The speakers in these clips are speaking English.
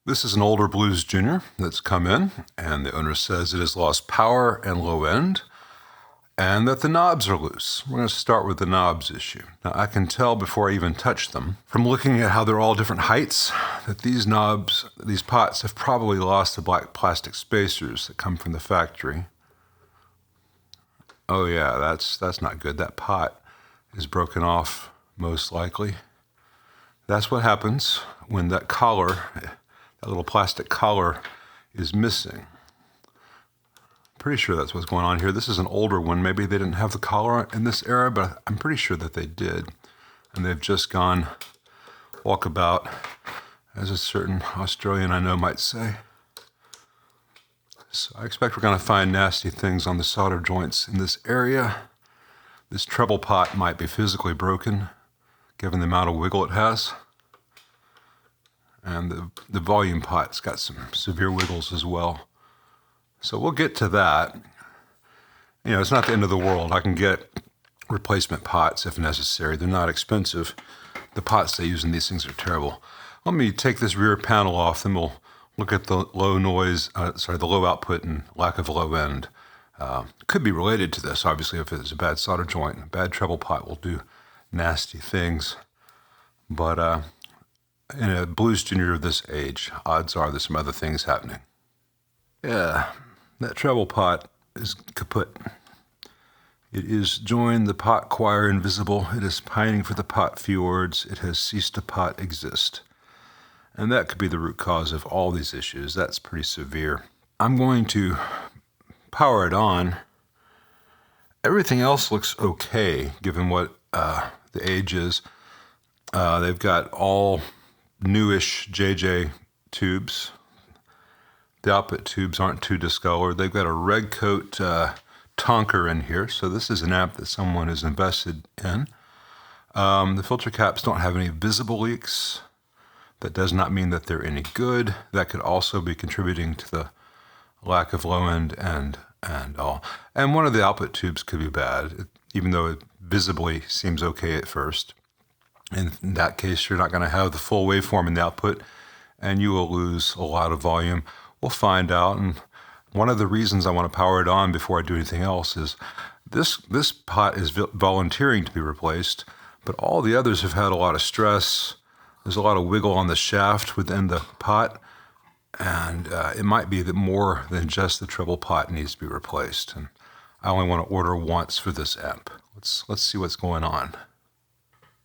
This is an older Blues Junior that's come in, and the owner says it has lost power and low end, and that the knobs are loose. We're going to start with the knobs issue. Now, I can tell before I even touch them, from looking at how they're all different heights, that these knobs, these pots, have probably lost the black plastic spacers that come from the factory. Oh yeah, that's not good. That pot is broken off, most likely. That's what happens when that collar, that little plastic collar, is missing. Pretty sure that's what's going on here. This is an older one. Maybe they didn't have the collar in this era, but I'm pretty sure that they did. And they've just gone walkabout, as a certain Australian I know might say. So I expect we're going to find nasty things on the solder joints in this area. This treble pot might be physically broken, given the amount of wiggle it has. And the volume pot's got some severe wiggles as well. So we'll get to that. You know, it's not the end of the world. I can get replacement pots if necessary. They're not expensive. The pots they use in these things are terrible. Let me take this rear panel off, then we'll look at the low noise, the low output and lack of low end. Could be related to this, obviously, if it's a bad solder joint. A bad treble pot will do nasty things. But in a Blues Junior of this age, odds are there's some other things happening. Yeah, that treble pot is kaput. It is joined the pot choir invisible. It is pining for the pot fjords. It has ceased to pot exist. And that could be the root cause of all these issues. That's pretty severe. I'm going to power it on. Everything else looks okay, given what the age is. They've got all newish JJ tubes. The output tubes aren't too discolored. They've got a red coat tonker in here, so this is an amp that someone has invested in. The filter caps don't have any visible leaks. That does not mean that they're any good. That could also be contributing to the lack of low end and all. And one of the output tubes could be bad, even though it visibly seems okay at first. In that case, you're not going to have the full waveform in the output, and you will lose a lot of volume. We'll find out. And one of the reasons I want to power it on before I do anything else is this pot is volunteering to be replaced, but all the others have had a lot of stress. There's a lot of wiggle on the shaft within the pot, and it might be that more than just the treble pot needs to be replaced. And I only want to order once for this amp. Let's see what's going on.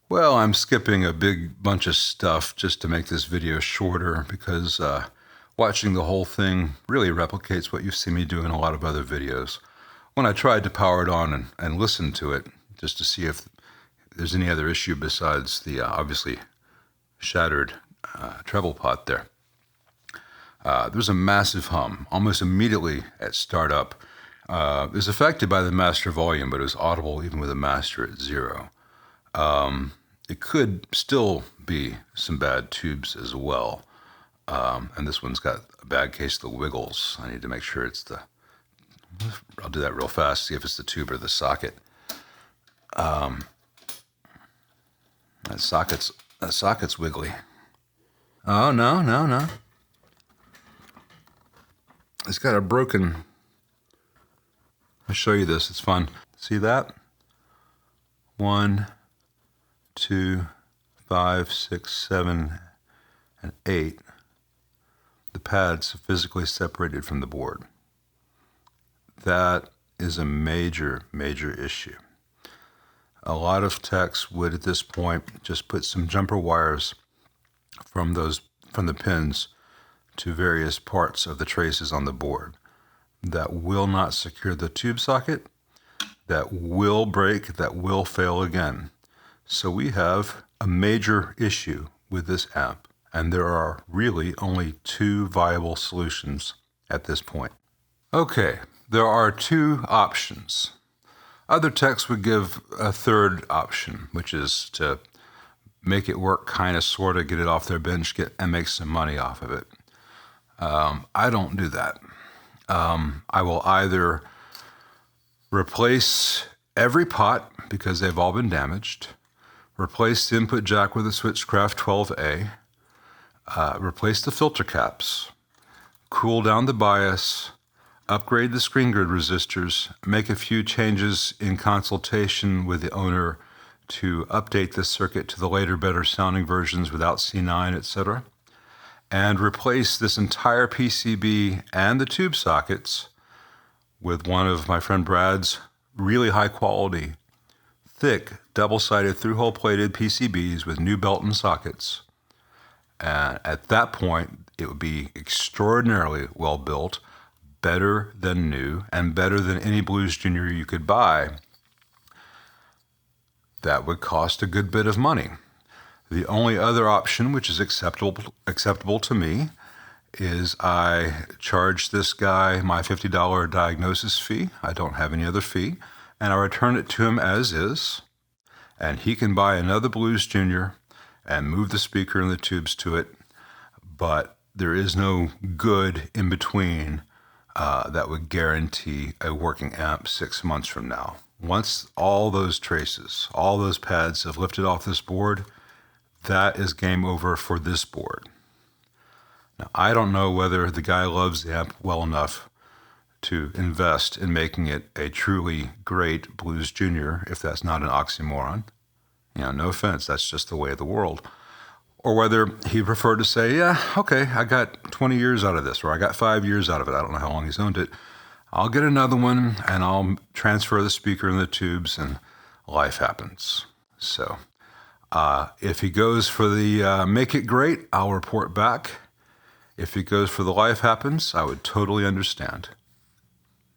Well, I'm skipping a big bunch of stuff just to make this video shorter because watching the whole thing really replicates what you've seen me do in a lot of other videos. When I tried to power it on and listen to it, just to see if there's any other issue besides the obviously shattered treble pot there. There's a massive hum almost immediately at startup. It was affected by the master volume, but it was audible even with a master at 0. It could still be some bad tubes as well. And this one's got a bad case of the wiggles. I need to make sure it's I'll do that real fast, see if it's the tube or the socket. That socket's wiggly. Oh, no. It's got a broken... I'll show you this, it's fun. See that? 1, 2, 5, 6, 7, and 8. The pads are physically separated from the board. That is a major, major issue. A lot of techs would at this point just put some jumper wires from the pins to various parts of the traces on the board. That will not secure the tube socket, that will break, that will fail again. So we have a major issue with this amp, and there are really only 2 viable solutions at this point. Okay, there are 2 options. Other techs would give a third option, which is to make it work kind of, sort of, get it off their bench, and make some money off of it. I don't do that. I will either replace every pot because they've all been damaged, replace the input jack with a Switchcraft 12A, Replace the filter caps, cool down the bias, upgrade the screen grid resistors, make a few changes in consultation with the owner to update the circuit to the later, better sounding versions without C9, etc., and replace this entire PCB and the tube sockets with one of my friend Brad's really high quality, thick, double-sided through-hole plated PCBs with new belt and sockets. And at that point, it would be extraordinarily well built, better than new, and better than any Blues Junior you could buy. That would cost a good bit of money. The only other option, which is acceptable to me, is I charge this guy my $50 diagnosis fee. I don't have any other fee. And I return it to him as is. And he can buy another Blues Junior and move the speaker and the tubes to it. But there is no good in between that would guarantee a working amp 6 months from now. Once all those traces, all those pads have lifted off this board, that is game over for this board. Now, I don't know whether the guy loves the amp well enough to invest in making it a truly great Blues Junior, if that's not an oxymoron. No offense, that's just the way of the world. Or whether he'd prefer to say, yeah, okay, I got 20 years out of this, or I got 5 years out of it. I don't know how long he's owned it. I'll get another one, and I'll transfer the speaker and the tubes, and life happens. So if he goes for the make it great, I'll report back. If he goes for the life happens, I would totally understand.